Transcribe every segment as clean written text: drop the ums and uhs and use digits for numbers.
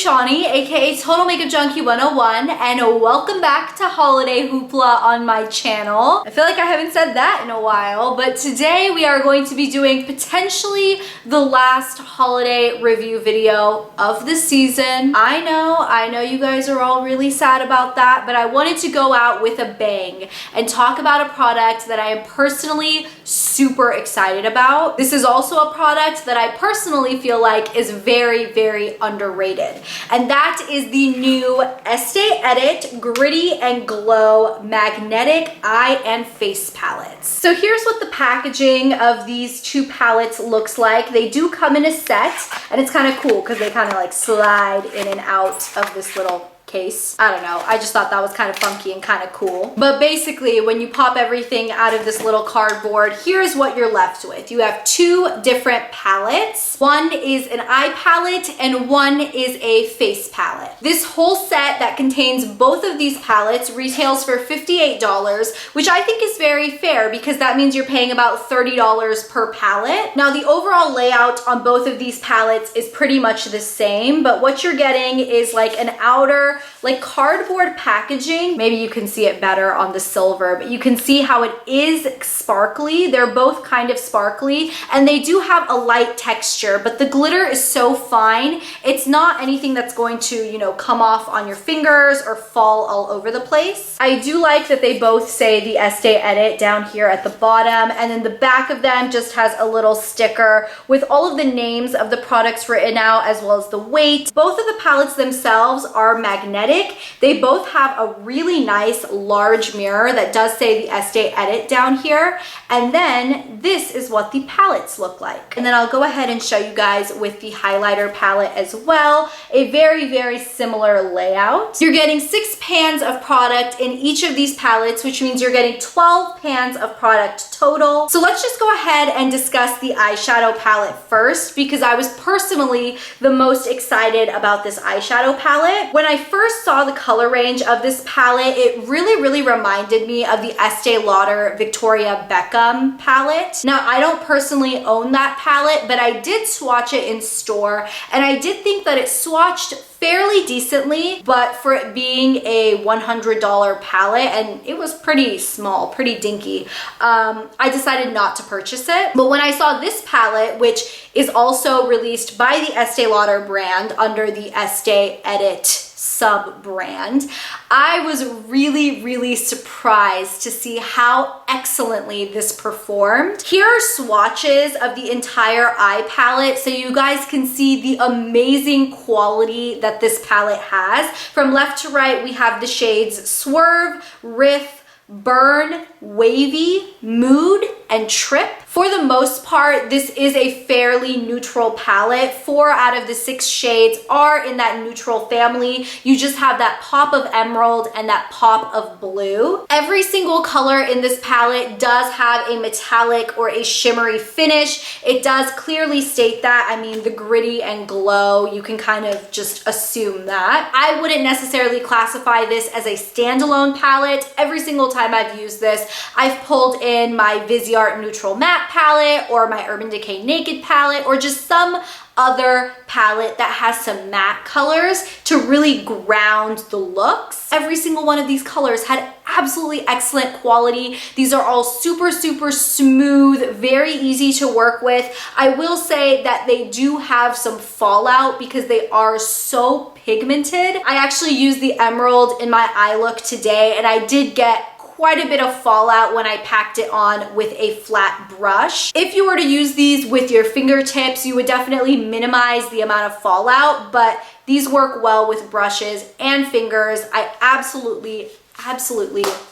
Eshani, aka Total Makeup Junkie 101, and welcome back to Holiday Hoopla on my channel. I feel like I haven't said that in a while, but today we are going to be doing potentially the last holiday review video of the season. I know you guys are all really sad about that, but I wanted to go out with a bang and talk about a product that I am personally super excited about. This is also a product that I personally feel like is very, very underrated. And that is the new Estee Edit Gritty and Glow Magnetic Eye and Face Palettes. So here's what the packaging of these two palettes looks like. They do come in a set, and it's kind of cool because they kind of like slide in and out of this little case. I don't know, I just thought that was kind of funky and kind of cool. But basically, when you pop everything out of this little cardboard, here's what you're left with. You have two different palettes. One is an eye palette and one is a face palette. This whole set that contains both of these palettes retails for $58, which I think is very fair because that means you're paying about $30 per palette. Now, the overall layout on both of these palettes is pretty much the same, but what you're getting is like an outer like cardboard packaging. Maybe you can see it better on the silver, but you can see how it is sparkly. They're both kind of sparkly and they do have a light texture, but the glitter is so fine. It's not anything that's going to, you know, come off on your fingers or fall all over the place. I do like that they both say the Estee Edit down here at the bottom, and then the back of them just has a little sticker with all of the names of the products written out as well as the weight. Both of the palettes themselves are magnetic. They both have a really nice large mirror that does say the Estee Edit down here. And then this is what the palettes look like. And then I'll go ahead and show you guys with the highlighter palette as well. A very, very similar layout. You're getting 6 pans of product in each of these palettes, which means you're getting 12 pans of product total. So let's just go ahead and discuss the eyeshadow palette first, because I was personally the most excited about this eyeshadow palette. When I first saw the color range of this palette, it really reminded me of the Estee Lauder Victoria Beckham palette. Now, I don't personally own that palette, but I did swatch it in store, and I did think that it swatched fairly decently, but for it being a $100 palette, and it was pretty small, pretty dinky, I decided not to purchase it. But when I saw this palette, which is also released by the Estee Lauder brand under the Estee Edit sub-brand, I was really surprised to see how excellently this performed. Here are swatches of the entire eye palette so you guys can see the amazing quality that this palette has. From left to right, we have the shades Swerve, Riff, Burn, Wavy, Mood, and Trip. For the most part, this is a fairly neutral palette. 4 out of the 6 shades are in that neutral family. You just have that pop of emerald and that pop of blue. Every single color in this palette does have a metallic or a shimmery finish. It does clearly state that. I mean, the gritty and glow, you can kind of just assume that. I wouldn't necessarily classify this as a standalone palette. Every single time I've used this, I've pulled in my Viseart Neutral Matte palette or my Urban Decay Naked palette or just some other palette that has some matte colors to really ground the looks. Every single one of these colors had absolutely excellent quality. These are all super smooth, very easy to work with. I will say that they do have some fallout because they are so pigmented. I actually used the emerald in my eye look today, and I did get quite a bit of fallout when I packed it on with a flat brush. If you were to use these with your fingertips, you would definitely minimize the amount of fallout, but these work well with brushes and fingers. I absolutely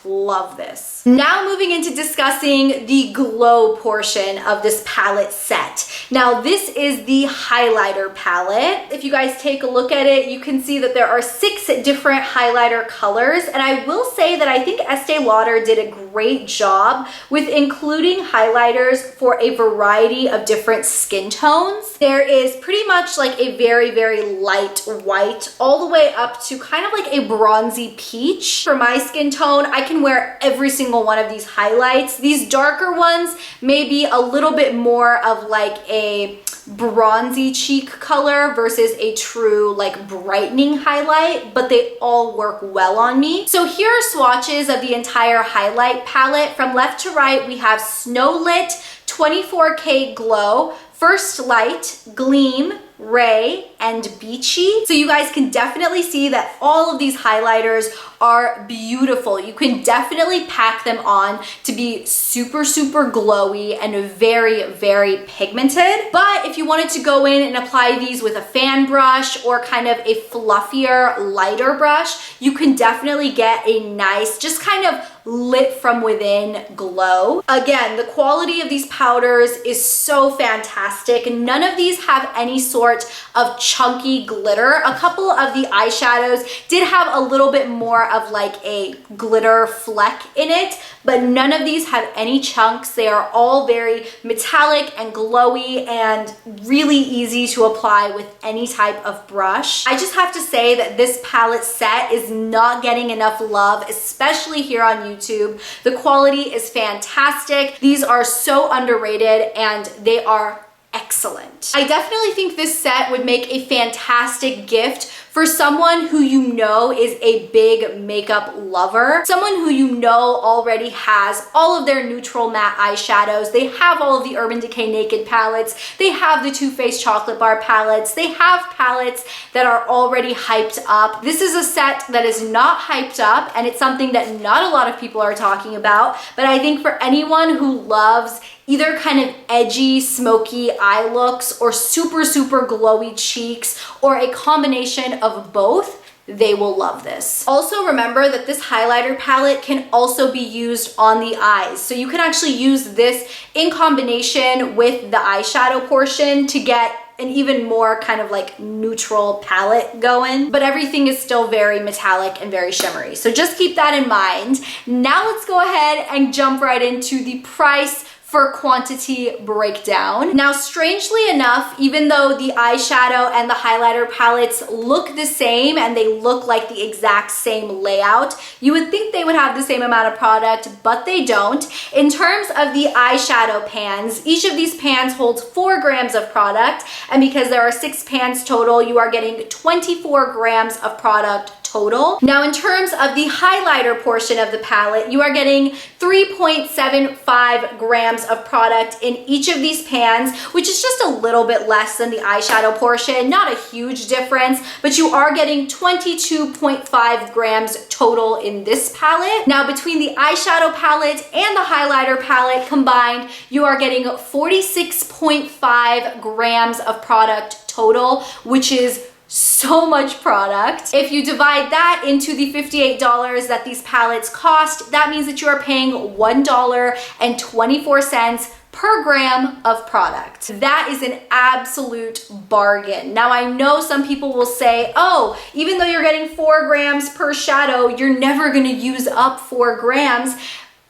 love this. Now moving into discussing the glow portion of this palette set. Now this is the highlighter palette. If you guys take a look at it, you can see that there are 6 different highlighter colors, and I will say that I think Estee Lauder did a great job with including highlighters for a variety of different skin tones. There is pretty much like a very light white all the way up to kind of like a bronzy peach. For my skin tone, I can wear every single one of these highlights. These darker ones may be a little bit more of like a bronzy cheek color versus a true like brightening highlight, but they all work well on me. So here are swatches of the entire highlight palette. From left to right, we have Snow Lit, 24K Glow, First Light, Gleam, Ray, and Beachy. So you guys can definitely see that all of these highlighters are beautiful. You can definitely pack them on to be super, super glowy and very, very pigmented. But if you wanted to go in and apply these with a fan brush or kind of a fluffier, lighter brush, you can definitely get a nice, just kind of lit from within glow. Again, the quality of these powders is so fantastic. None of these have any sort of chunky glitter. A couple of the eyeshadows did have a little bit more of like a glitter fleck in it, but none of these have any chunks. They are all very metallic and glowy and really easy to apply with any type of brush. I just have to say that this palette set is not getting enough love, especially here on YouTube. The quality is fantastic. These are so underrated and they are excellent. I definitely think this set would make a fantastic gift for someone who you know is a big makeup lover, someone who you know already has all of their neutral matte eyeshadows. They have all of the Urban Decay Naked palettes. They have the Too Faced Chocolate Bar palettes. They have palettes that are already hyped up. This is a set that is not hyped up, and it's something that not a lot of people are talking about, but I think for anyone who loves either kind of edgy, smoky eye looks or super, super glowy cheeks or a combination of both, they will love this. Also remember that this highlighter palette can also be used on the eyes. So you can actually use this in combination with the eyeshadow portion to get an even more kind of like neutral palette going, but everything is still very metallic and very shimmery. So just keep that in mind. Now let's go ahead and jump right into the price for quantity breakdown. Now, strangely enough, even though the eyeshadow and the highlighter palettes look the same and they look like the exact same layout, you would think they would have the same amount of product, but they don't. In terms of the eyeshadow pans, each of these pans holds 4 grams of product, and because there are 6 pans total, you are getting 24 grams of product total. Now, in terms of the highlighter portion of the palette, you are getting 3.75 grams of product in each of these pans, which is just a little bit less than the eyeshadow portion. Not a huge difference, but you are getting 22.5 grams total in this palette. Now, between the eyeshadow palette and the highlighter palette combined, you are getting 46.5 grams of product total, which is so much product. If you divide that into the $58 that these palettes cost, that means that you are paying $1.24 per gram of product. That is an absolute bargain. Now, I know some people will say, oh, even though you're getting 4 grams per shadow, you're never gonna use up 4 grams.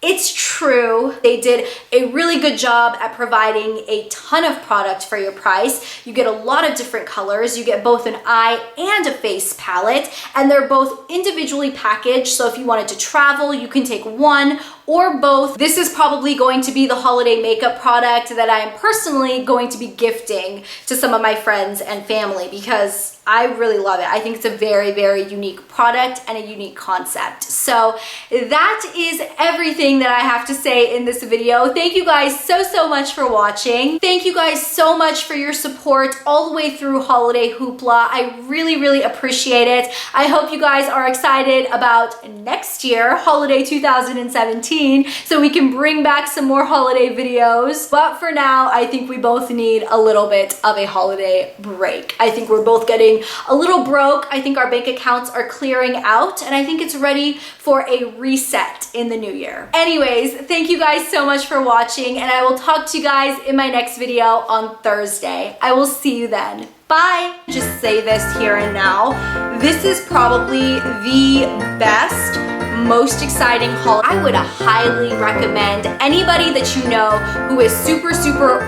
It's true. They did a really good job at providing a ton of product for your price. You get a lot of different colors. You get both an eye and a face palette, and they're both individually packaged. So if you wanted to travel, you can take one or both. This is probably going to be the holiday makeup product that I am personally going to be gifting to some of my friends and family because I really love it. I think it's a very, very unique product and a unique concept. So that is everything that I have to say in this video. Thank you guys so much for watching. Thank you guys so much for your support all the way through holiday hoopla. I really appreciate it. I hope you guys are excited about next year, holiday 2017, so we can bring back some more holiday videos. But for now, I think we both need a little bit of a holiday break. I think we're both getting a little broke. I think our bank accounts are clearing out, and I think it's ready for a reset in the new year. Anyways, thank you guys so much for watching, and I will talk to you guys in my next video on Thursday. I will see you then. Bye. Just say this here and now. This is probably the best, most exciting haul. I would highly recommend anybody that you know who is super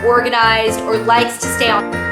organized or likes to stay on